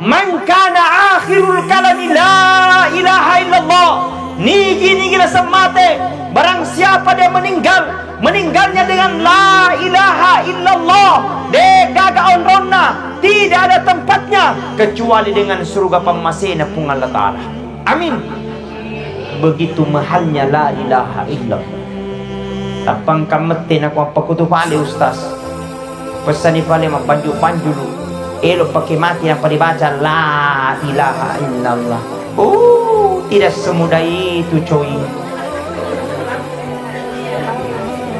man kana akhirul kalami la ilaha illallah, nigi la semate, barang siapa dia meninggalnya dengan la ilaha illallah, de gagaon ronna, tidak ada tempatnya kecuali dengan surga pamasena pung Allah Ta'ala. Amin. Begitu mahalnya la ilaha illallah. Tapang kametin ako ang pagkutupali, Ustaz. Pesani pala mapanju-panju lu. Elo pakai mati yang dibaca la ilaha illallah. Tidak semudah itu, coy.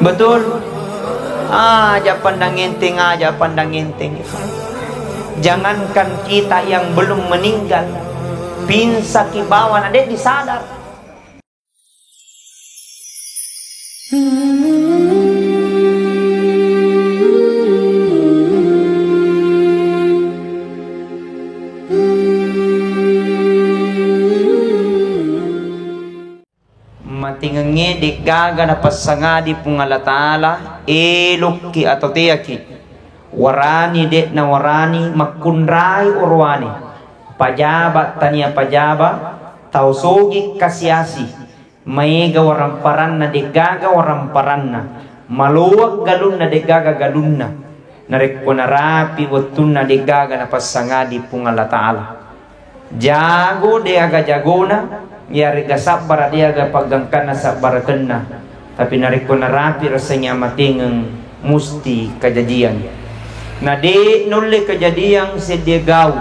Betul. Aja pandang enteng, aja pandang enteng. Jangankan kita yang belum meninggal, pinsa kibawan ada disadar. Matingenge di gaga na pasangadi pung Allah Ta'ala elok ki atau teyaki warani de na warani makunrai urwani pajabat tania pajabat tausogi kasiasi maiga waramparan na de gaga waramparan na maluwag galun na de gaga galun na narek ko na rapi watun na de gaga na pasangadi pung Allah Ta'ala jago de aga jagona yari gasabar dia ga pagangkan na sabar kena tapi narik ko na rapi rasanya matingang musti kejadian na de nulle kejadian sedia gau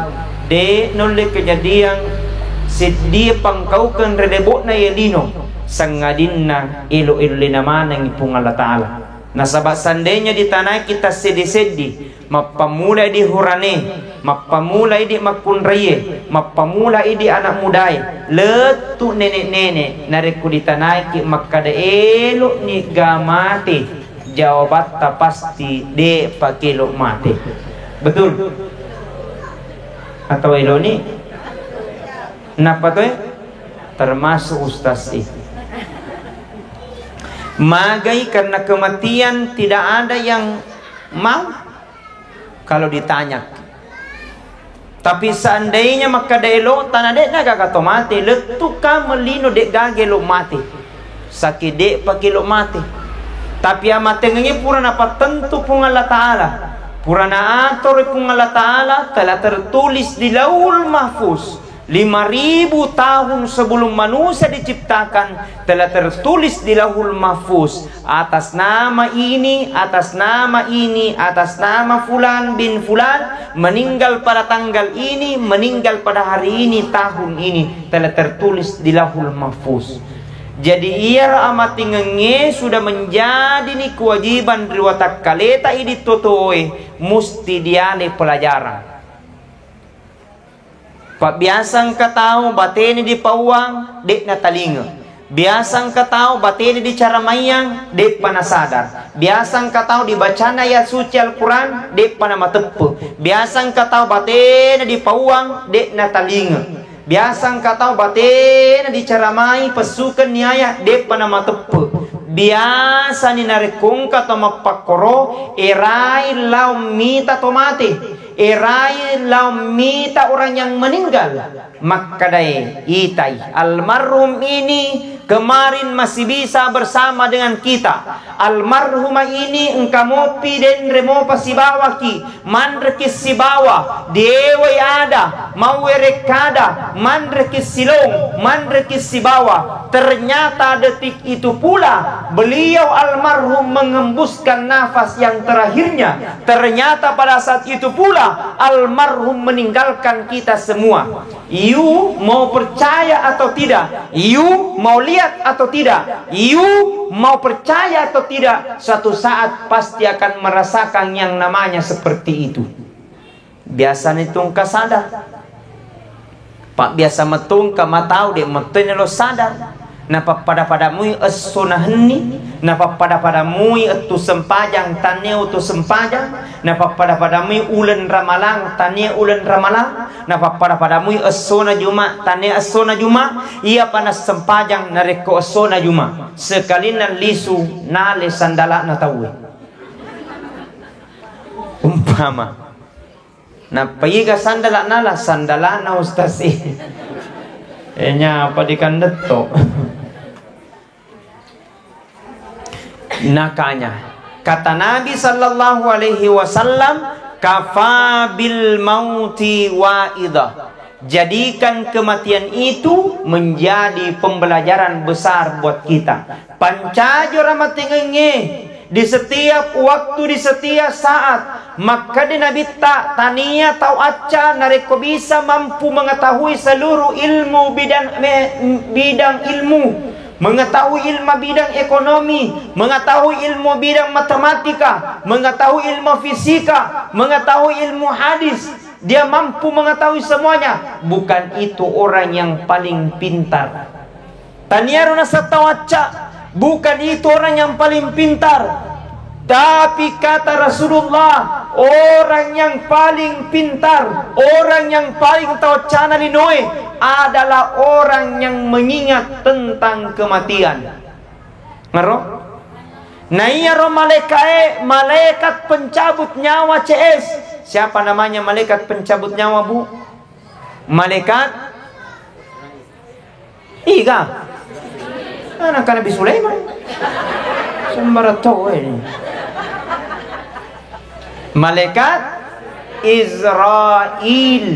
de nulle kejadian sedia pangkaukan redebot na yelino sangadin na ilo-ilo linaman ng ipung Allah Ta'ala nasabak sandenya di tanah kita sedi-sedi mapamulai di hurane mapamulai di makunraye mapamulai di anak mudai letu nenek-nenek nariku di tanah ki makada elo ni gamate jawabat ta pasti de pakelo mate betul atau elo ni napa to termasuk ustaz itu magai karena kematian tidak ada yang mau kalau ditanya. Tapi seandainya maka delo tanah dek naga kato mati letu ka melino dek gagelo mati sakit dek pakilo mati tapi amate ngengi purana patentu pung Allah Ta'ala purana atur pung Allah Ta'ala telah tertulis di Lauhul Mahfuz 5.000 tahun sebelum manusia diciptakan telah tertulis di Lauhul Mahfuz atas nama ini, atas nama ini, atas nama Fulan bin Fulan meninggal pada tanggal ini, meninggal pada hari ini, tahun ini telah tertulis di Lauhul Mahfuz. Jadi ia amat tingenge sudah menjadi ni kewajiban riwatak kaleta ini totoe musti diale pelajaran. Pak biasang katao bateni di pawang dek na talinga. Biasang katao bateni di cara mayang dek pana sadar. Biasang katao di bacana ayat suci Al-Quran dek pana matepe. Biasang katao bateni di pawang dek na talinga. Biasang katao bateni di cara mai pesukan niaya dek pana matepe. Biasa ni narekung kata mapakoro erai lau mita tomate. Erai lau mita orang yang meninggal makadai itai almarhum ini kemarin masih bisa bersama dengan kita almarhumah ini engkamopi dan remo pasibawaki mandrekis sibawa dewa ada mawerekada mandrekis silong mandrekis sibawa ternyata detik itu pula beliau almarhum mengembuskan nafas yang terakhirnya ternyata pada saat itu pula almarhum meninggalkan kita semua. You mau percaya atau tidak? You mau lihat atau tidak? You mau percaya atau tidak? Suatu saat pasti akan merasakan yang namanya seperti itu. Biasa nitung ka sadar. Pak biasa metung ka matau de metene lo sadar. Napa pada mui as-sunahni, napa pada mui tu sempajang taneu tu sempajang, napa pada mui ulen ramalang tane ulen ramalang, napa pada mui as-sona juma tane as-sona juma, ia panas sempajang nareko as-sona juma. Sekalian lisu nale sandala na tawe. Umpama Na pergi ke sandalana ustaz nya apa dikandet to. Nakanya kata Nabi sallallahu alaihi wasallam, kafa bil mauti waidah. Jadikan kematian itu menjadi pembelajaran besar buat kita. Pancajo ramatingenge di setiap waktu, di setiap saat. Maka di Nabi tak tania tau aca nareko bisa mampu mengetahui seluruh ilmu bidang ilmu, mengetahui ilmu bidang ekonomi, mengetahui ilmu bidang matematika, mengetahui ilmu fisika, mengetahui ilmu hadis. Dia mampu mengetahui semuanya. Bukan itu orang yang paling pintar. Taniaruna satawaca, bukan itu orang yang paling pintar. Tapi kata Rasulullah, orang yang paling pintar, orang yang paling tahu cana linoe adalah orang yang mengingat tentang kematian. Ngero? Nah iya malaikat pencabut nyawa CS. Siapa namanya malaikat pencabut nyawa, Bu? Malaikat Iga. Anak Nabi Sulaiman. Sembarato ini. Malaikat Israel.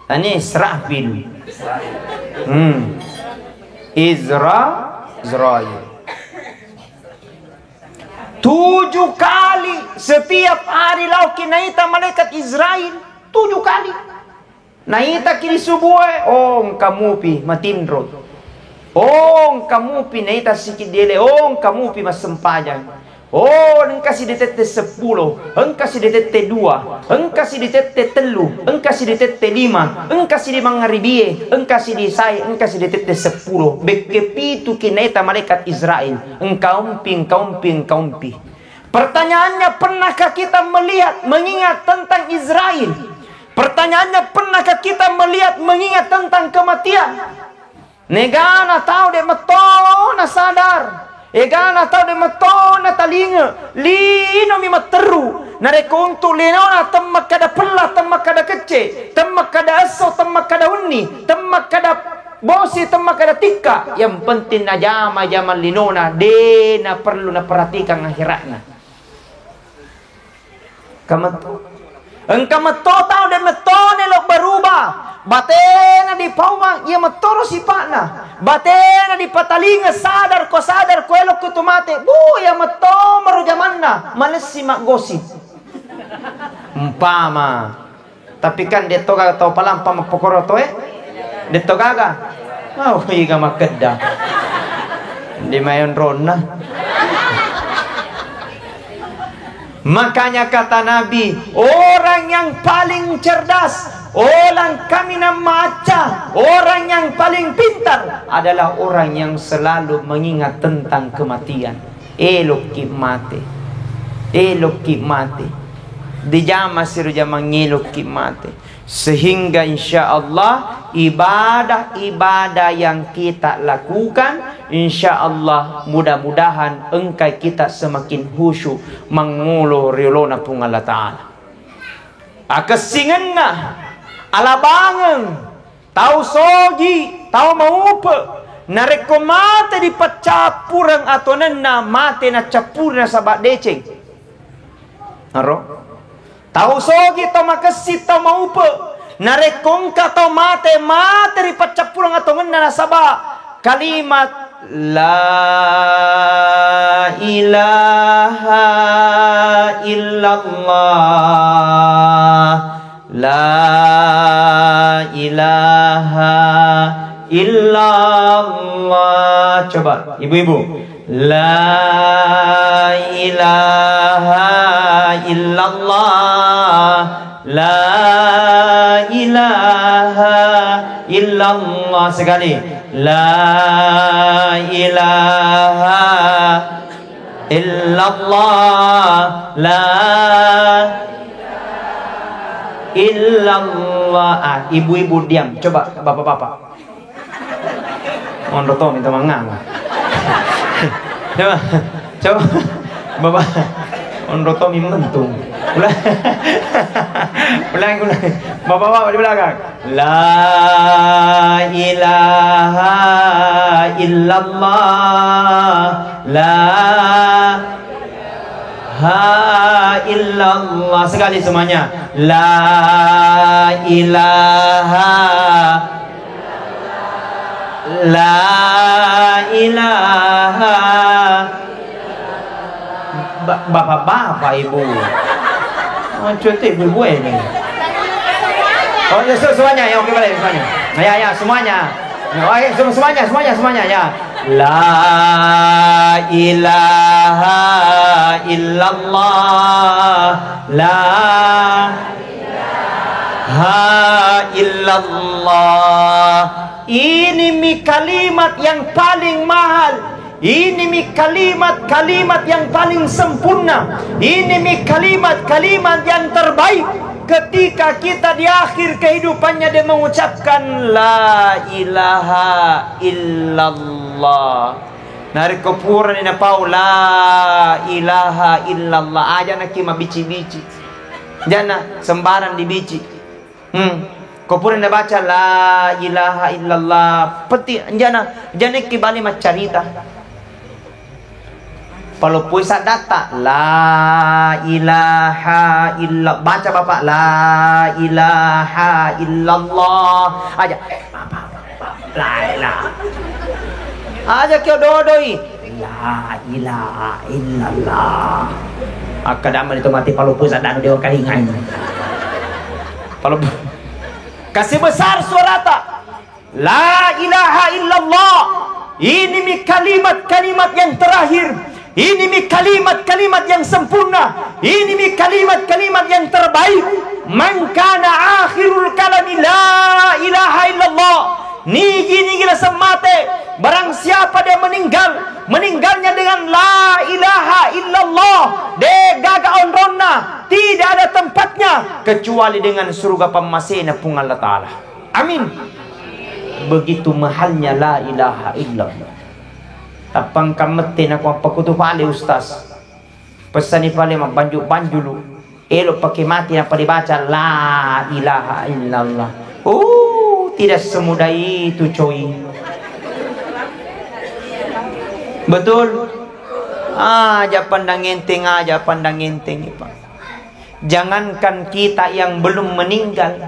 Ini Israfil. Israel. 7 kali setiap hari lauki naita malaikat Israel 7 kali. Naita kini subuh kamupi matindro. Kamupi naita sikit dele. Kamupi masempajang. Engkasi ditete 10, engkasi ditete 2, engkasi ditete 3, engkasi ditete 5, engkasi di mangaribie, engkasi di sai, engkasi ditete 10. Bekepitu kinaita malaikat Israel. Engkaumpi. Pertanyaannya, pernahkah kita melihat, mengingat tentang Israel? Pertanyaannya, pernahkah kita melihat, mengingat tentang kematian? Negana tahu de metona sadar. Egana tahu de metona talinga. Lino mi materu. Nareko untuk linona temmak kada pelah, temmak kada kece, temmak kada aso, temmak kada unni, temmak kada bosi, temmak kada tika. Yang penting na zaman linona na perlu na perhatikan akhiratna. Engkau meto tahu dan metone lo berubah. Batena di pawang ia metoro sifatna. Batena di patalinga sadar ko elok kutumate. Ya meto marujamanna malesi mak gosip. Umpama. Tapi kan dia toga tau palampa mapokoro to dia togaga. Iga makeda. Di mayon rona. Makanya kata Nabi, orang yang paling cerdas, orang kami maca, orang yang paling pintar adalah orang yang selalu mengingat tentang kematian. Elok mati. Di jama siru jama ngelok mati. Sehingga insya Allah ibadah-ibadah yang kita lakukan, insya Allah mudah-mudahan engkai kita semakin khusyuk mengulu rilona pung Allah Ta'ala. Akesingan alabangan tahu sogi tahu maupe nareko mate di pacapurang atau nena mate na capurna sabat deceng. Naro? Tahu sogi tau makesi tau maupe narekongka tau mate di pacapurang atau nena sabak kalimat La ilaha illallah, La ilaha illallah. Coba ibu-ibu, La ilaha illallah, La ilaha illallah. Sekali, La ilaha illallah, La illallah. Ibu-ibu diam. Coba bapak-bapak. Mondo to minta mangang. Coba bapak. Mondo to mentung. Ulang. Ulang. Bapak-bapak di belakang. La ilaha illallah. La ilaha illallah. Sekali semuanya. La ilaha. La ilaha. Bapak-bapak, ibu. Cuti ibu ini. Oh, ya, semuanya ya, oke balik semuanya. Ya, semuanya. Semuanya ya. La ilaha illallah. La ilaha illallah. Ini kalimat yang paling mahal. Ini kalimat yang paling sempurna. Ini kalimat yang terbaik. Ketika kita di akhir kehidupannya dia mengucapkan la ilaha illallah. Nari kupuran ina pau la ilaha illallah. Aja nak kima bici-bici. Jana sembarang dibici. Kupuran ina baca la ilaha illallah. Peti jana kibali macarita. Kalau puisa data la ilaha illallah, baca bapak la ilaha illallah aja. La ilaha aja kau dodoi la ilaha illallah. Akadaman itu mati kalau puisa data dia kalingan. Kalau kasih besar suara tak la ilaha illallah. Ini kalimat yang terakhir. Ini kalimat yang sempurna. Ini kalimat yang terbaik. Man kana akhirul kalami la ilaha illallah. Nigi gila semate. Barang siapa dia meninggalnya dengan la ilaha illallah, de gaga onronna, tidak ada tempatnya kecuali dengan surga pamasena pung Allah Ta'ala. Amin. Begitu mahalnya la ilaha illallah. Tapang kametin ako ang pagkuto pali ustaz. Pesani pali banjulu. Elok pakai mati na palibaca la ilaha illallah. Tidak semudah itu coy. Betul? Aja pandang enteng Pak. Jangankan kita yang belum meninggal,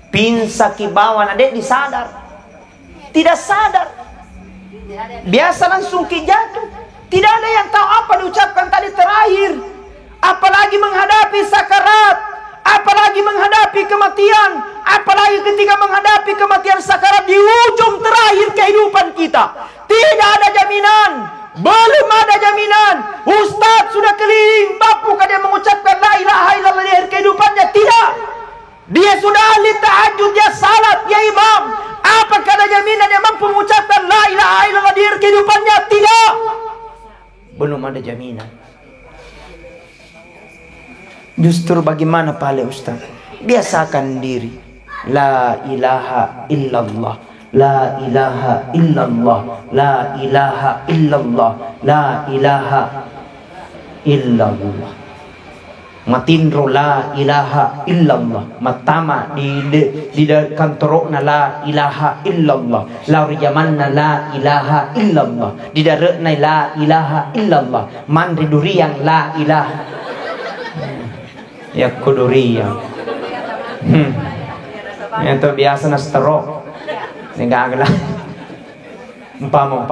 pinsa kibawan adek disadar. Tidak sadar. Biasa langsung jatuh. Tidak ada yang tahu apa diucapkan tadi terakhir. Apalagi menghadapi sakarat, apalagi menghadapi kematian, apalagi ketika menghadapi kematian sakarat di ujung terakhir kehidupan kita. Tidak ada jaminan. Belum ada jaminan. Ustaz sudah keliling, bapukah dia mengucapkan la ilaha illallah di akhir kehidupannya? Tidak. Dia sudah ahli tahajud, dia salat, dia imam. Apakah ada jaminan dia mampu mengucapkan la ilaha illallah di akhir kehidupannya? Tidak. Belum ada jaminan. Justru bagaimana pale Ustaz? Biasakan diri. La ilaha illallah. La ilaha illallah. La ilaha illallah. La ilaha illallah. Matindro la ilaha illallah. Matama di kantorokna la ilaha illallah. Laurijamanna la ilaha illallah. Di darekna la ilaha illallah. Mandri duriang la ilaha. Ya kuduriang. Itu biasa na stroke. Enggak agak. Umpama.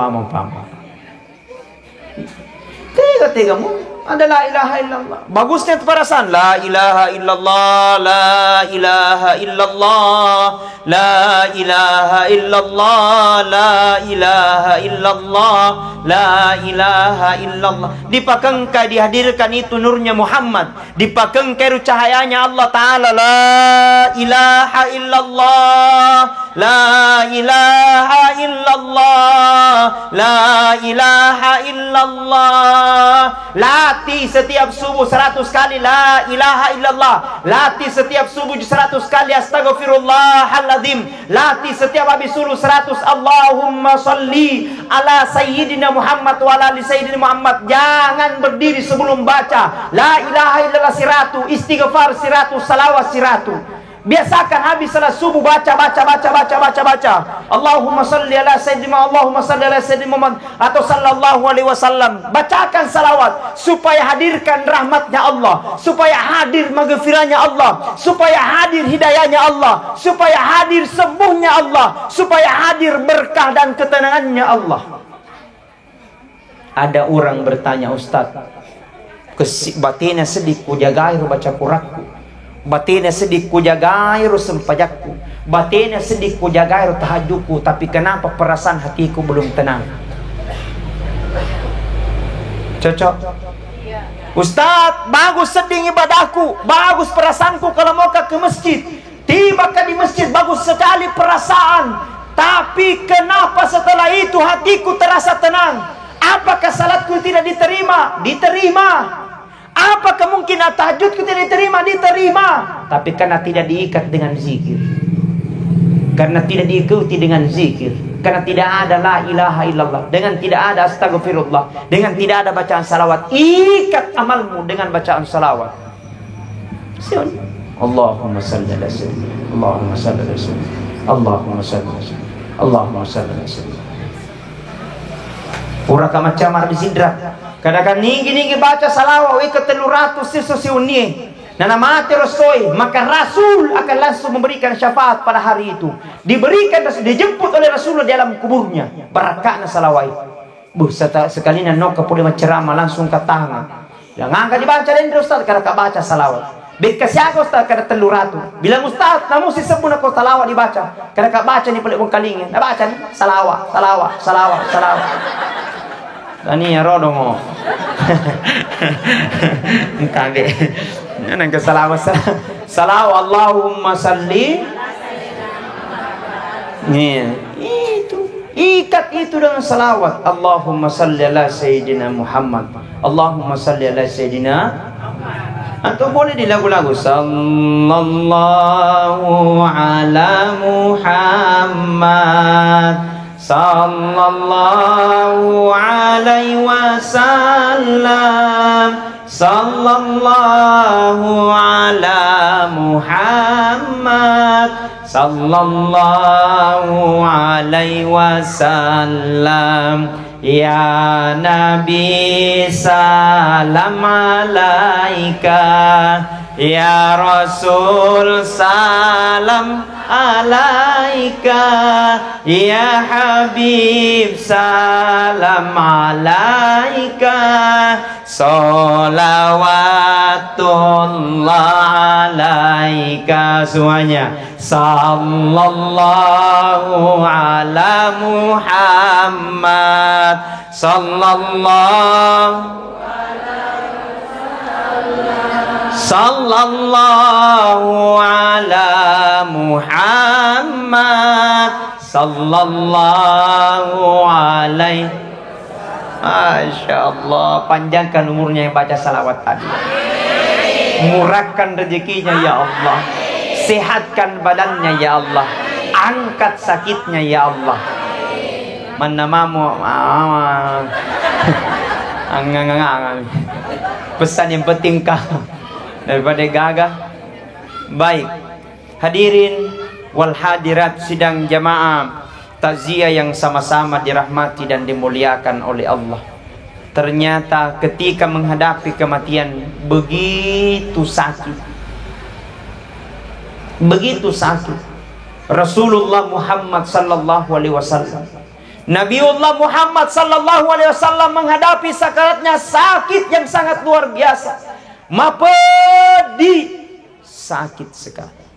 Tiga mu. Ada la ilaha illallah. Bagusnya itu perasaan la ilaha illallah, la ilaha illallah, la ilaha illallah, la ilaha illallah, la ilaha illallah. Dipakengkai dihadirkan itu nurnya Muhammad, dipakengkai cahayanya Allah Ta'ala. La ilaha illallah, La ilaha illallah, la ilaha illallah. Latih setiap subuh 100 kali la ilaha illallah. Latih setiap subuh 100 kali astaghfirullahaladzim. Latih setiap habis subuh 100 Allahumma salli ala sayyidina Muhammad wa ala ali sayyidina Muhammad. Jangan berdiri sebelum baca la ilaha illallah 100, istighfar 100, salawat 100. Biasakan habis salat subuh baca. Allahumma salli ala sayyidina, Allahumma salli ala sayyidina Muhammad atau sallallahu alaihi wasallam. Bacakan salawat supaya hadirkan rahmatnya Allah, supaya hadir maghfirahnya Allah, supaya hadir hidayahnya Allah, supaya hadir sembuhnya Allah, supaya hadir berkah dan ketenangannya Allah. Ada orang bertanya, Ustaz, batinnya sedih ku jagai baca Qur'anku, batinnya sedih ku jagai sempajakku, batinnya sedih ku jagai tahajudku, tapi kenapa perasaan hatiku belum tenang? Cocok? Ustaz, bagus sedih ibadahku, bagus perasaanku kalau mau ke masjid, tiba ke di masjid bagus sekali perasaan, tapi kenapa setelah itu hatiku terasa tenang? Apakah salatku tidak diterima? Diterima. Apakah mungkin tahajudku tidak diterima? Diterima. Tapi karena tidak diikat dengan zikir, karena tidak diikuti dengan zikir, karena tidak ada la ilaha illallah, dengan tidak ada astagfirullah, dengan tidak ada bacaan salawat. Ikat amalmu dengan bacaan salawat. Allahumma salli ala sayyidina, Allahumma salli ala sayyidina, Allahumma salli ala sayyidina, Allahumma salli ala sayyidina. Pura kama camar disidra. Kadang-kadang ninggi baca salawat ke 300 sisi unie. Nana mati rosoi, maka Rasul akan langsung memberikan syafaat pada hari itu. Diberikan, dijemput oleh Rasulullah di dalam kuburnya. Barakahna salawat. Sekali nano kapulima ceramah langsung ke tangan. Yang angkat dibaca dan Ustaz kada baca salawat. Bekasya ko Ustaz kada 300. Bilang Ustaz, namun si sebun ako salawat dibaca. Kada baca ni pelik wong kalingin. Baca ni salawat. Tani ya rodongo. Kabe. Nang ke salawat. Allahumma salli. Nih, itu. Ikat itu dengan salawat. Allahumma salli ala sayyidina Muhammad. Allahumma salli ala sayyidina. Atau boleh di lagu-lagu sallallahu ala Muhammad, sallallahu alaihi wasallam, sallallahu ala Muhammad, sallallahu alaihi wasallam. Ya Nabi salam alaika, ya Rasul salam alaika, ya Habib salam alaika, salawatullah alaika. Semuanya sallallahu ala Muhammad, sallallahu ala Muhammad, sallallahu alaihi. Masya Allah, panjangkan umurnya yang baca salawat tadi. Murahkan rezekinya ya Allah, sehatkan badannya ya Allah, angkat sakitnya ya Allah. Manamamu pesan yang penting kah daripada gagah. Baik, hadirin wal hadirat sidang jamaah takziah yang sama-sama dirahmati dan dimuliakan oleh Allah. Ternyata ketika menghadapi kematian begitu sakit, begitu sakit. Rasulullah Muhammad sallallahu alaihi wasallam, Nabiullah Muhammad sallallahu alaihi wasallam menghadapi sakaratnya sakit yang sangat luar biasa. Mapedi sakit sekali.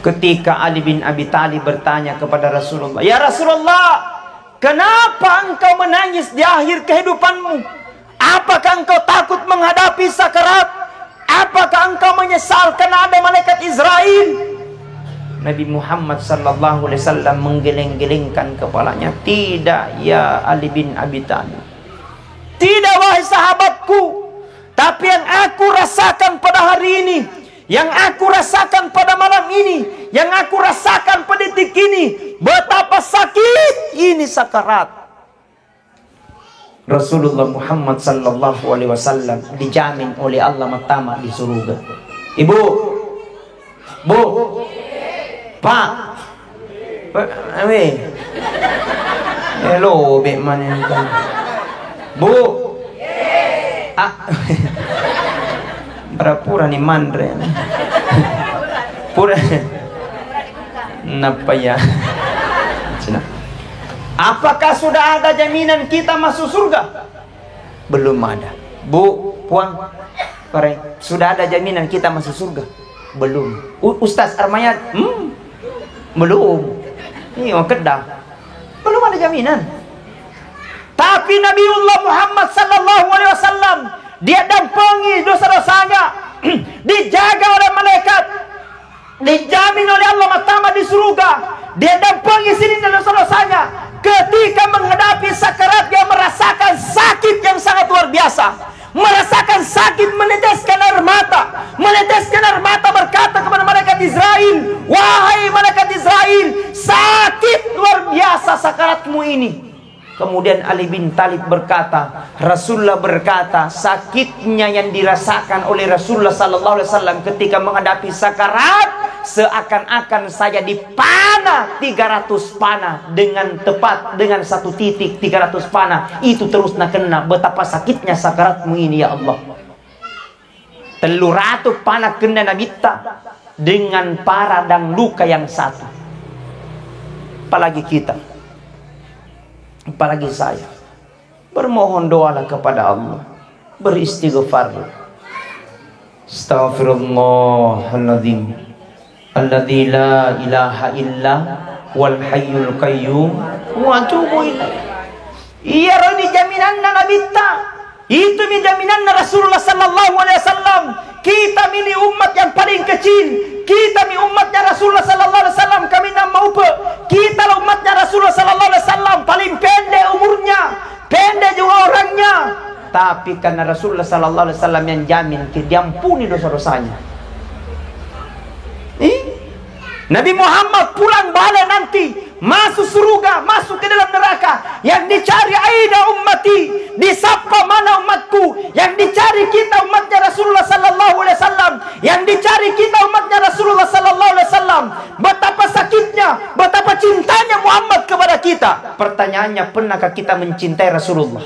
Ketika Ali bin Abi Thalib bertanya kepada Rasulullah, "Ya Rasulullah, kenapa engkau menangis di akhir kehidupanmu? Apakah engkau takut menghadapi sakarat? Apakah engkau menyesal karena ada malaikat Israel?" Nabi Muhammad sallallahu alaihi wasallam menggeleng-gelengkan kepalanya. Tidak ya Ali bin Abi Thalib. Tidak wahai sahabatku. Tapi yang aku rasakan pada hari ini, yang aku rasakan pada malam ini, yang aku rasakan pada detik ini, betapa sakit ini sakarat. Rasulullah Muhammad sallallahu alaihi wasallam dijamin oleh Allah pertama di surga. Ibu, Bu, Pak, hello, Bek mana kan? Bu, pura-pura ni mandre, pura, napa ya? Apakah sudah ada jaminan kita masuk surga? Belum ada. Bu, Puang, sudah ada jaminan kita masuk surga? Belum. Ustaz Armayat, belum. Ini orang Kedah. Belum ada jaminan. Tapi Nabiullah Muhammad sallallahu alaihi wasallam, dia dampangi dosa-dosanya, dijaga oleh malaikat, dijamin oleh Allah pertama di surga. Dia dampangi sini dosa-dosanya. Ketika menghadapi sakarat, dia merasakan sakit yang sangat luar biasa, merasakan sakit, meneteskan air mata, berkata kepada malaikat Israel, wahai malaikat Israel, sakit luar biasa sakaratmu ini. Kemudian Ali bin Thalib berkata, Rasulullah berkata, sakitnya yang dirasakan oleh Rasulullah sallallahu alaihi wasallam ketika menghadapi sakarat, seakan-akan saya dipanah 300 panah dengan tepat, dengan satu titik 300 panah itu terus nak kena. Betapa sakitnya sakaratmu ini ya Allah. 300 panah kena Nabi dengan parah dan luka yang satu. Apalagi kita, apalagi saya. Bermohon doalah kepada Allah, beristighfar. Astaghfirullahaladzim alladzi la ilaha illa wal hayyul qayyum wa atubu ilaih. Iya ini jaminan Nabi ta. Itu jaminan Rasulullah sallallahu alaihi wasallam. Kita ini umat yang paling kecil. Kita ini umatnya Rasulullah sallallahu alaihi wasallam, kami nama upa. Kita lah umatnya Rasulullah sallallahu alaihi wasallam, paling pendek umurnya, pendek juga orangnya. Tapi karena Rasulullah sallallahu alaihi wasallam yang jamin, diampuni dosa-dosanya. Nabi Muhammad pulang balik nanti, masuk surga, masuk ke dalam neraka. Yang dicari aina ummati, disapa mana umatku. Yang dicari kita umatnya Rasulullah sallallahu alaihi wasallam. Yang dicari kita umatnya Rasulullah sallallahu alaihi wasallam. Betapa sakitnya, betapa cintanya Muhammad kepada kita. Pertanyaannya, pernahkah kita mencintai Rasulullah?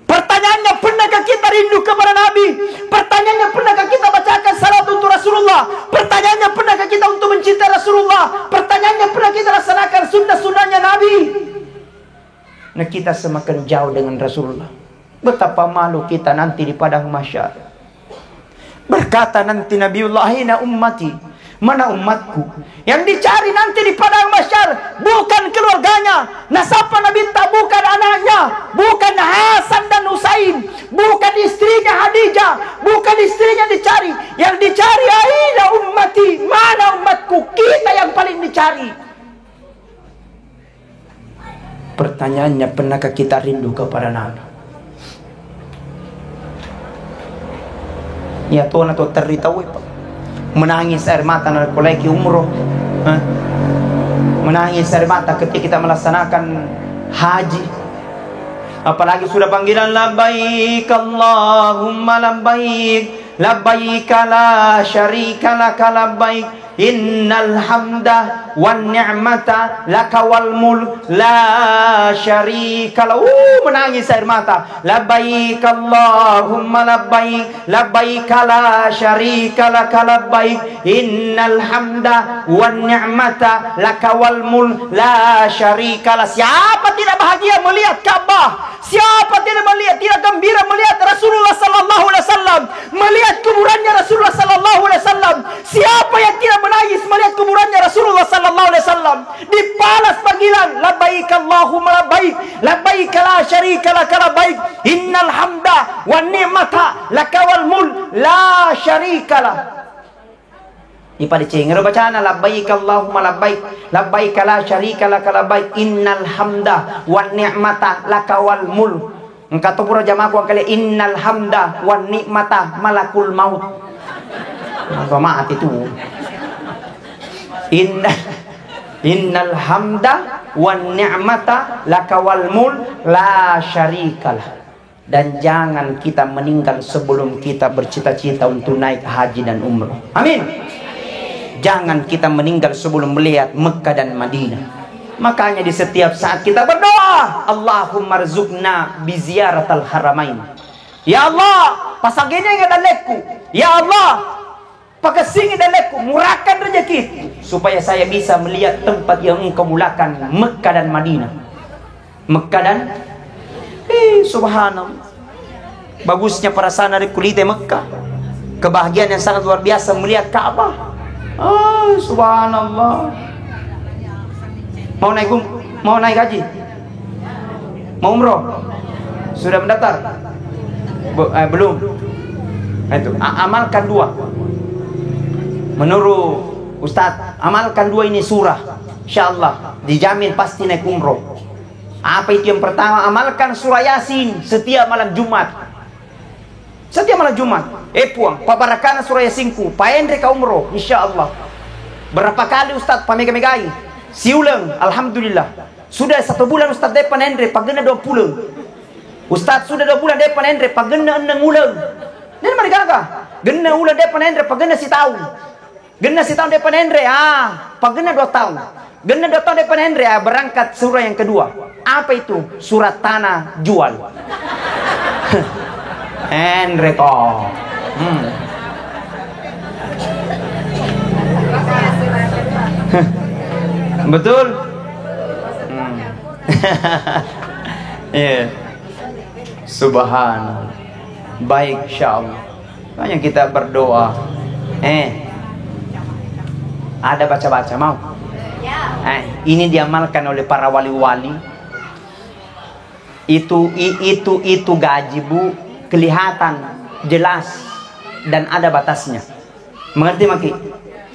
Pertanyaannya, pernahkah kita rindu kepada Nabi? Pertanyaannya, pernahkah kita bacakan salat untuk Rasulullah? Pertanyaannya, pernahkah kita untuk mencintai Rasulullah? Pertanyaannya, pernah kita laksanakan sunnah-sunnahnya Nabi? Nah, kita semakin jauh dengan Rasulullah. Betapa malu kita nanti di padang mahsyar. Berkata nanti Nabiullah, "Aina ummati?" Mana umatku? Yang dicari nanti di padang mahsyar bukan keluarganya, nasabah Nabi tak, bukan anaknya, bukan Hasan dan Husain, bukan istrinya Hadijah, bukan istrinya dicari. Yang dicari, aina ummati, mana umatku? Kita yang paling dicari. Pertanyaannya, pernahkah kita rindu kepada Nabi? Ya Tuhan, atau teritahu menangis air mata nak koleki umroh, menangis air mata ketika kita melaksanakan haji. Apalagi sudah panggilan labbaik Allahumma labbaik, labbaik la syarika laka labbaik, innal hamda wan ni'mata laka wal mulk la syarika lahu. Menangis air mata. Labbaik Allahumma labbaik, labbaik la syarika laka labbaik, innal hamda wan ni'mata laka wal mulk la syarika lah. Siapa tidak bahagia melihat Ka'bah? Siapa tidak melihat, tidak gembira melihat Rasulullah sallallahu alaihi wasallam, melihat kuburannya Rasulullah sallallahu alaihi wasallam? Siapa yang tidak menangis melihat kuburannya Rasulullah sallallahu alaihi wasallam? Dibalas panggilan, labbaik Allahumma labbaik, labbaik la syarika laka labbaik, innal hamda wan ni'mata laka wal mulk la syarika lah. Ipada cengero bacana labbaik Allahumma labbaik labbaik la syarika laka labbaik innal hamda wan ni'mata laka wal mulk. Engkau pura jamaku kali innal hamda wan ni'mata malakul maut. Apa maat itu? Innal hamda wan ni'mata laka wal mulk la syarikalah. Dan jangan kita meninggal sebelum kita bercita-cita untuk naik haji dan umrah. Amin. Jangan kita meninggal sebelum melihat Mekah dan Madinah. Makanya di setiap saat kita berdoa, Allahumma rzuqna bi ziyaratal haramain. Ya Allah, pasagini nga dalekku. Ya Allah, pagasingi dalekku, murahkan rezeki supaya saya bisa melihat tempat yang engkau mulakan, Mekah dan Madinah. Mekah dan subhanallah. Bagusnya perasaan dari kulite Mekah. Kebahagiaan yang sangat luar biasa melihat Ka'bah. Subhanallah. Mau naik haji? Mau umroh? Sudah mendaftar? Belum. Itu amalkan dua. Menurut Ustadz, amalkan dua ini surah. Insyaallah dijamin pasti naik umroh. Apa itu yang pertama? Amalkan surah Yasin setiap malam Jumat. Setiap malam Jumat. Puang, pabarakana surah Yasin ku, paendre ka umroh, insyaallah. Berapa kali Ustaz pamegai-megai? Siulang, alhamdulillah. Sudah 1 bulan Ustaz depan endre, pagena 20. Ustaz sudah 2 bulan depan endre, pagena 6 ulang. Ini mana gaga? Gena ulang depan endre, pagena si tahun. Gena si tahun depan endre, pagena 2 tahun. Gena 2 tahun depan endre, berangkat surah yang kedua. Apa itu? Surat tanah jual. Endre kok. Betul? Yeah. Subhanallah. Baik, insyaallah. Banyak kita berdoa. Ada baca-baca mau? Ini diamalkan oleh para wali-wali. Itu gaji bu, kelihatan jelas dan ada batasnya. Mengerti maki?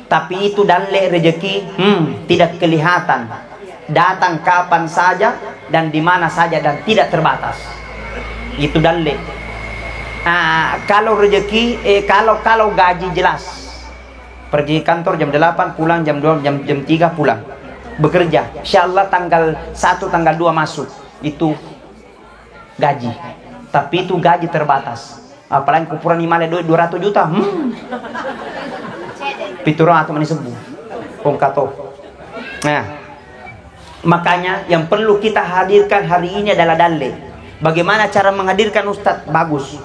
Tapi itu dalle rezeki tidak kelihatan. Datang kapan saja dan di mana saja dan tidak terbatas. Itu dalle. Kalau rezeki kalau gaji jelas. Pergi kantor jam 8, pulang jam 2, jam 3 pulang. Bekerja. Insyaallah tanggal 1, tanggal 2 masuk. Itu gaji. Tapi itu gaji terbatas. Apalagi kupuran imale 200 juta. Piturang atau manisebu. Pongkato. Nah, makanya yang perlu kita hadirkan hari ini adalah dalle. Bagaimana cara menghadirkan Ustadz? Bagus.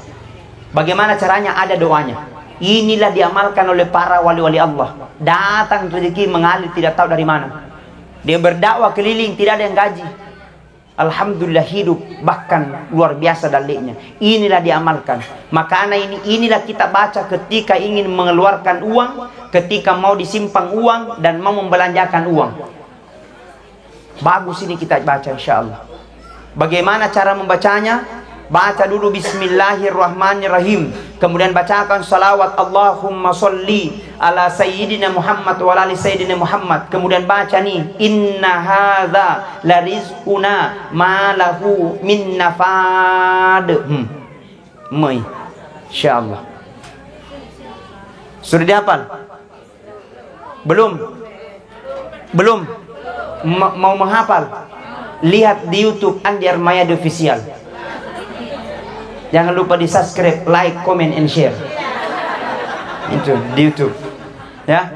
Bagaimana caranya? Ada doanya. Inilah diamalkan oleh para wali-wali Allah. Datang rezeki mengalir tidak tahu dari mana. Dia berdakwah keliling tidak ada yang gaji. Alhamdulillah hidup bahkan luar biasa dalilnya. Inilah diamalkan. Makanya inilah kita baca ketika ingin mengeluarkan uang, ketika mau disimpan uang dan mau membelanjakan uang. Bagus ini kita baca insyaallah. Bagaimana cara membacanya? Baca dulu bismillahirrahmanirrahim. Kemudian bacakan salawat Allahumma sholli ala sayyidina Muhammad wa ala sayyidina Muhammad. Kemudian baca nih, inna hadza la rizquna ma lahu min nafad. Insyaallah. Sudah dihafal? Belum? Mau menghafal? Lihat di YouTube Andi Armayadi Official. Jangan lupa di subscribe, like, comment, and share. Itu di YouTube, ya.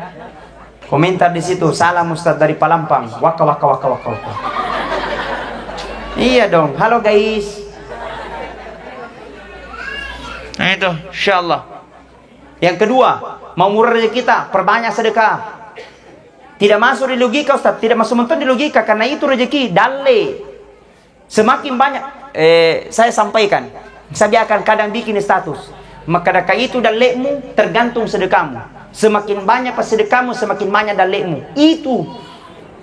Komentar di situ. Salam Ustadz dari Palampang. Waka. Iya dong. Halo guys. Nah itu, insyaallah. Yang kedua, mau murah rezeki kita, perbanyak sedekah. Tidak masuk di logika Ustadz, tidak masuk menton di logika karena itu rezeki dalle. Semakin banyak, saya sampaikan. Saya akan kadang bikin status. Maka dari itu dalekmu tergantung sedekahmu. Semakin banyak sedekahmu, semakin banyak dalekmu. Itu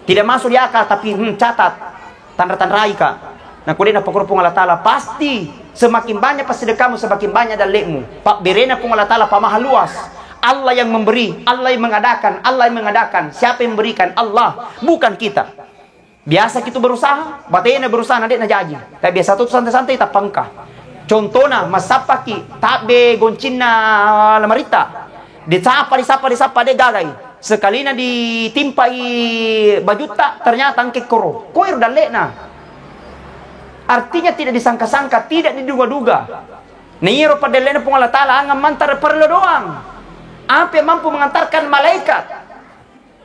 tidak masuk di akal, tapi catat tanda-tanda raika. Nah, kemudian apa kurupung Allah Ta'ala pasti semakin banyak sedekahmu, semakin banyak dalekmu. Pak berena pun Allah Ta'ala pamah luas. Allah yang memberi, Allah yang mengadakan, Allah yang mengadakan. Siapa yang memberikan? Allah, bukan kita. Biasa kita berusaha, batinnya berusaha nanti na jadi. Tapi biasa tu santai-santai tak pangkah. Contohnya masapaki tabe goncina lamarita. Disapa dia gagai. Sekali na ditimpai bajuta ternyata angke koro. Koir dalek na. Artinya tidak disangka-sangka, tidak diduga-duga. Niro padalena pung Allah Ta'ala ang mantar perlu doang. Apa yang mampu mengantarkan malaikat.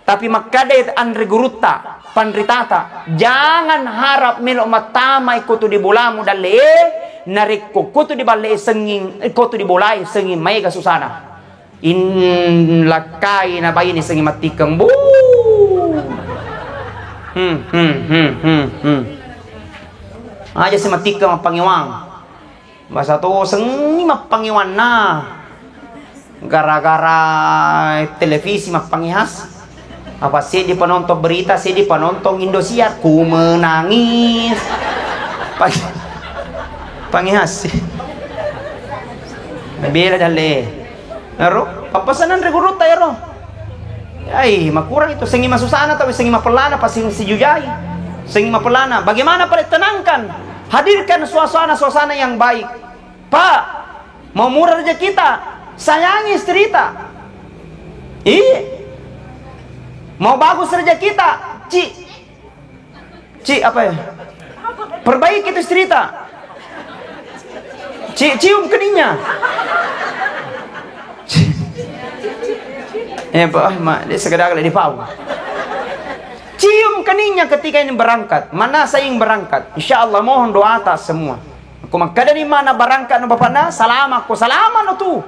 Tapi makade andre guruta panritata. Jangan harap milo matama ikutu di bolamu dale nariko kutu di balai senging ikutu di bolai senging maiga susana. In lakai na bayi ni senging matikang bu. Aja si matikang mapangiwang. Masa tu senging mapangiwan na. Gara-gara televisi mapangihas. Apa sih di penonton berita, sih di penonton Indosiar, ku menangis. Pangihas. Bela dale. Naro, papasanan regurut tayo ro. Ay, makurang ito. Sengi masusana tapi sengi mapelana pa si Jujay. Sengi mapelana. Bagaimana para tenangkan? Hadirkan suasana yang baik. Pak, mau murah aja kita. Sayangi istri kita. Mau bagus saja kita. Ci apa ya? Perbaiki itu istri kita. Cium keningnya. Pak, dia sekedar di pau. Cium keningnya ketika ini berangkat. Mana saya yang berangkat? Insya Allah mohon doa atas semua. Aku maka dari mana berangkat no bapak na? Salam aku, salaman no tu.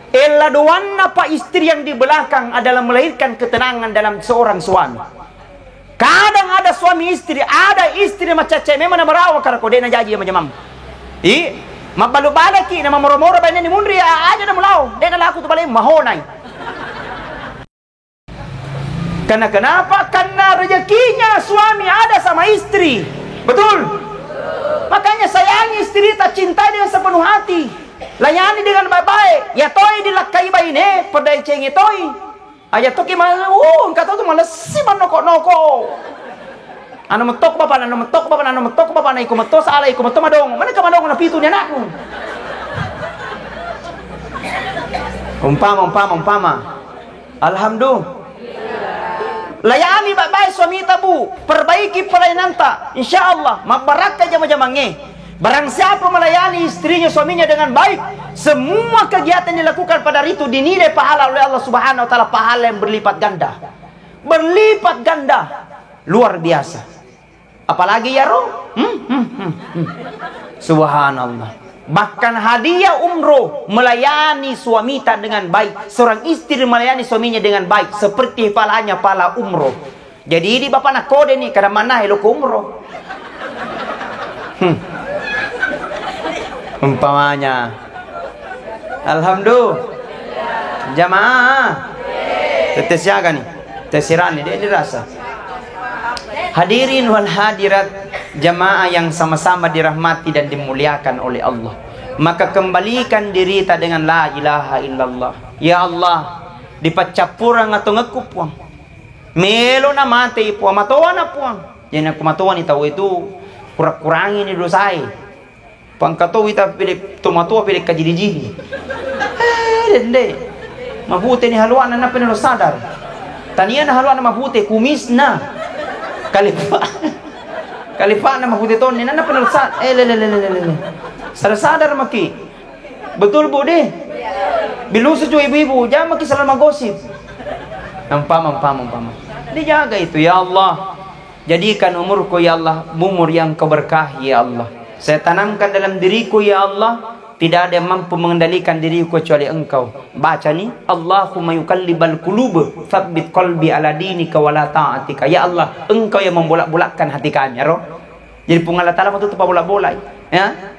Ella doana pak istri yang di belakang adalah melahirkan ketenangan dalam seorang suami. Kadang ada suami istri, ada istri macam cewek mana merawa karena kode na jaji macam mam. Mabalu balaki na mamoro-moro ba ni mundri aja na mulaw. Dia laku tu balik mahonay. Karena kenapa? Karena rezekinya suami ada sama istri. Betul? Makanya sayangi istri, tak cintai dengan sepenuh hati. Layani dengan baik-baik. Ya toy dilakai bayi ne, pedai cengi toy. Aja toki malah, kata tu malah si manoko-noko. Anu metok bapa, anu metok bapa, na iku metos ala iku metok madong. Mana ka madong na pitu ni anakku. Umpama. Alhamdulillah. Layani baik-baik suami tabu, perbaiki pelayanan ta. Insyaallah mabarakah jama-jamange. Barang siapa melayani istrinya, suaminya dengan baik, semua kegiatan yang dilakukan pada hari itu dinilai pahala oleh Allah Subhanahu wa taala, pahala yang berlipat ganda. Berlipat ganda. Luar biasa. Apalagi ya roh? Subhanallah. Bahkan hadiah umroh melayani suamita dengan baik. Seorang istri melayani suaminya dengan baik seperti pahalanya pahala umroh. Jadi di bapak nak kode ni kada mana elok umroh. Umpamanya. Alhamdulillah. Jamaah. Tetes jaga nih. Tesiran nih dia dirasa. Hadirin wal hadirat, jamaah yang sama-sama dirahmati dan dimuliakan oleh Allah. Maka kembalikan diri kita dengan la ilaha illallah. Ya Allah, dipacapurang atau ngekup puang. Melo na mati puang, matawa na puang. Yan aku matawa ni tahu itu kurang-kurangin ni dosai. Pangkato kita pilih tomatua pilih kajidi-jidi. Dende. Mabuti ni haluan na penelo sadar. Tanian na haluan na mabuti kumis na. Kalifa na mabuti ton ni na penelo sadar. Sadar maki. Betul bu deh. Bilusu jo ibu-ibu, jangan maki salah magosip. Ampam. Dijaga itu ya Allah. Jadikan umurku ya Allah umur yang kau berkahi ya Allah. Saya tanamkan dalam diriku ya Allah, tidak ada yang mampu mengendalikan diriku kecuali Engkau. Baca nih, Allahumma yuqallibal qulub, tsabbit qalbi ala dinika wa la ta'atika. Ya Allah, Engkau yang membolak-bolakkan hati kami, ya roh. Jadi pun Allah Ta'ala itu bolak-bolak, ya.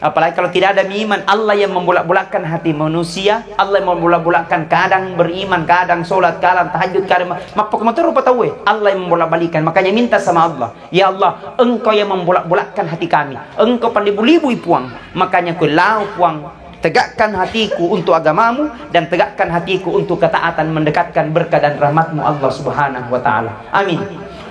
Apalagi kalau tidak ada iman, Allah yang membolak-bolakkan hati manusia, Allah yang membolak-bolakkan kadang beriman, kadang sholat, kadang tahajud, kadang mapakumatur rupa tahu Allah yang membolak-balikan. Makanya minta sama Allah, ya Allah, Engkau yang membolak-bolakkan hati kami. Engkau pandai bulibu puang. Makanya ku lau puang Tegakkan hatiku untuk agamamu dan tegakkan hatiku untuk ketaatan mendekatkan berkah dan rahmatmu Allah Subhanahu wa ta'ala. Amin.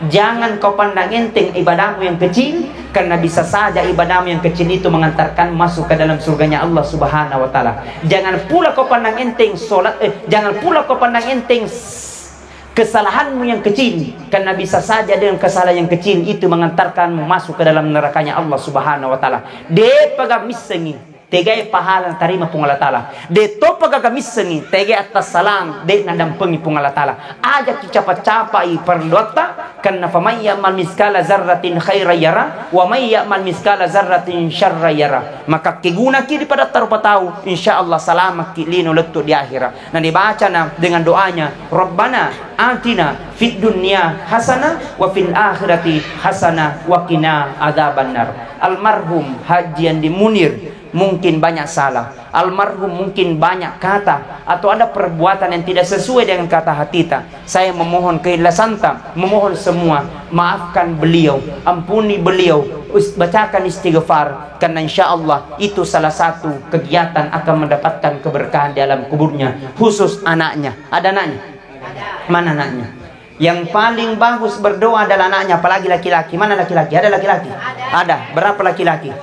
Jangan kau pandang enteng ibadahmu yang kecil, karena bisa saja ibadahmu yang kecil itu mengantarkan masuk ke dalam surganya Allah Subhanahu wa ta'ala. Jangan pula kau pandang enteng jangan pula kau pandang enteng kesalahanmu yang kecil, karena bisa saja dengan kesalahan yang kecil itu mengantarkanmu masuk ke dalam nerakanya Allah Subhanahu wa ta'ala. De pagamisengi tegai pahala tarima pung Allah Ta'ala. De topa gagamisengi tegai atas salam de nadampengi pung Allah Ta'ala. Ajak capai perdoata, karena faman ya'mal miskala zarratin khaira yara wa may ya'mal miskala zarratin syarra yara. Maka kiguna kiri pada tarupa tahu insyaallah salamat lino letu di akhirat. Nah dibaca dengan doanya, Rabbana atina fid dunya hasanah wa fil akhirati hasanah wa qina adzabannar. Almarhum Haji Andi Munir mungkin banyak salah, almarhum mungkin banyak kata atau ada perbuatan yang tidak sesuai dengan kata hatita. Saya memohon keikhlasan, memohon semua, maafkan beliau, ampuni beliau, bacakan istighfar, karena insyaallah itu salah satu kegiatan akan mendapatkan keberkahan di alam kuburnya, khusus anaknya. Ada anaknya? Mana anaknya? Yang paling bagus berdoa adalah anaknya, apalagi laki-laki. Mana laki-laki? Ada laki-laki? Ada. Berapa laki-laki?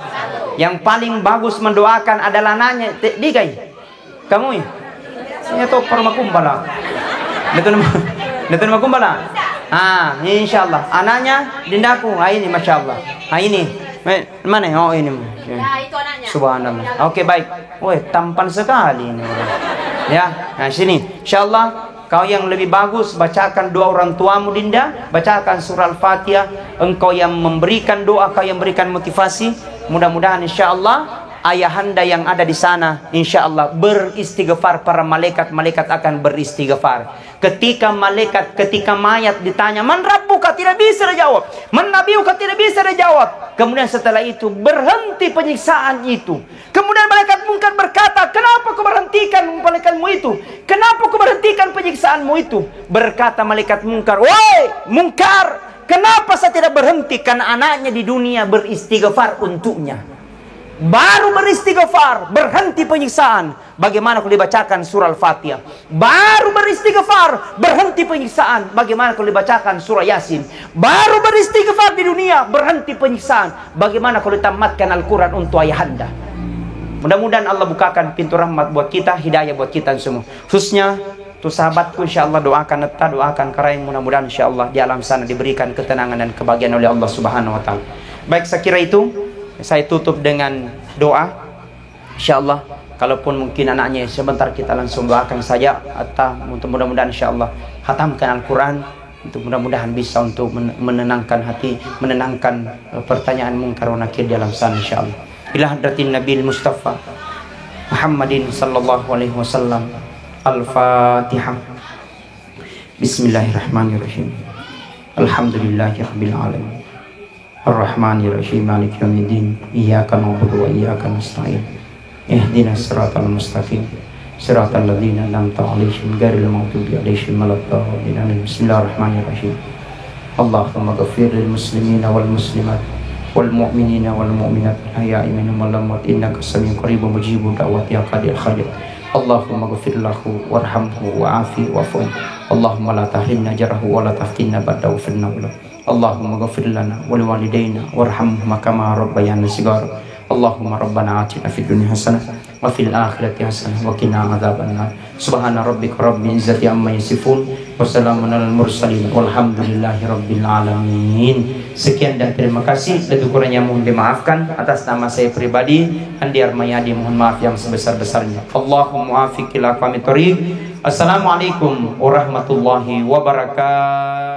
Yang paling bagus mendoakan adalah anaknya. Dikai. Kamu ya? Ini tuh permakumbala. Betul makumbala. Insyaallah. Anaknya dindaku. Ini masyaallah. Ini. Mana? Oh ini. Ya, itu anaknya. Subhanallah. Oke, baik. Woi, tampan sekali ini. Ya, nah sini. Insyaallah kau yang lebih bagus bacakan doa orang tuamu Dinda, bacakan surah Al-Fatihah. Engkau yang memberikan doa, kau yang memberikan motivasi. Mudah-mudahan insyaallah ayahanda yang ada di sana insyaallah beristighfar, para malaikat akan beristighfar. Ketika mayat ditanya, "Man rabbuka?" tidak bisa dijawab. "Man nabiyuka?" tidak bisa dijawab. Kemudian setelah itu berhenti penyiksaan itu. Kemudian malaikat mungkar berkata, "Kenapa kau berhentikan malaikatmu itu? Kenapa kau berhentikan penyiksaanmu itu?" Berkata malaikat mungkar, "Woi mungkar, kenapa saya tidak berhenti?" Karena anaknya di dunia beristighfar untuknya. Baru beristighfar, berhenti penyiksaan. Bagaimana kalau dibacakan surah Al-Fatihah? Baru beristighfar, berhenti penyiksaan. Bagaimana kalau dibacakan surah Yasin? Baru beristighfar di dunia, berhenti penyiksaan. Bagaimana kalau ditamatkan Al-Quran untuk ayahanda? Mudah-mudahan Allah bukakan pintu rahmat buat kita, hidayah buat kita semua. Khususnya tuh sahabatku, insyaallah doakan karena mudah-mudahan insyaallah di alam sana diberikan ketenangan dan kebahagiaan oleh Allah Subhanahu wa taala. Baik, saya kira itu. Saya tutup dengan doa. Insyaallah kalaupun mungkin anaknya sebentar kita langsung doakan saja, atau untuk mudah-mudahan insyaallah khatamkan Al-Quran, untuk mudah-mudahan bisa untuk menenangkan hati, menenangkan pertanyaan mungkar wa nakir di alam sana insyaallah. Ila hadratin Nabil Mustafa Muhammadin sallallahu alaihi wasallam. Al-Fatihah. Bismillahirrahmanirrahim. Alhamdulillahirabbil alamin. Ar-Rahmanir-Rahim. Maliki yaumiddin. Iyyaka na'budu wa iyyaka nasta'in. Ihdinas siratal mustaqim. Siratal ladzina an'amta 'alaihim ghairil maghdubi 'alaihim waladdallin. Bismillahirrahmanirrahim. Allahumma ighfir lil muslimina wal muslimat wal mu'minina wal mu'minat ahya'i minhum wal amwat innaka samii'un qaribun mujibud da'wati ya qadil khadir. Allahumma ighfir lahu warhamhu wa'afi wa'fu. Allahumma la tahrimna ajrahu wa la taftinna ba'dahu finna. Allahumma ghafir lana wa liwalidayna warhamhuma kama rabbayana shighara. Allahumma rabbana atina fid dunya hasanah wa fil akhirati hasanah wa qina adzabannar. Subhana rabbika rabbil izzati amma yasifun wa salamun alal mursalin walhamdulillahi rabbil alamin. Sekian dan terima kasih. Lebih kurangnya mohon dimaafkan. Atas nama saya pribadi Andi Armayadi mohon maaf yang sebesar-besarnya. Allahumma afiq ila aqwamit thoriq. Assalamualaikum warahmatullahi wabarakatuh.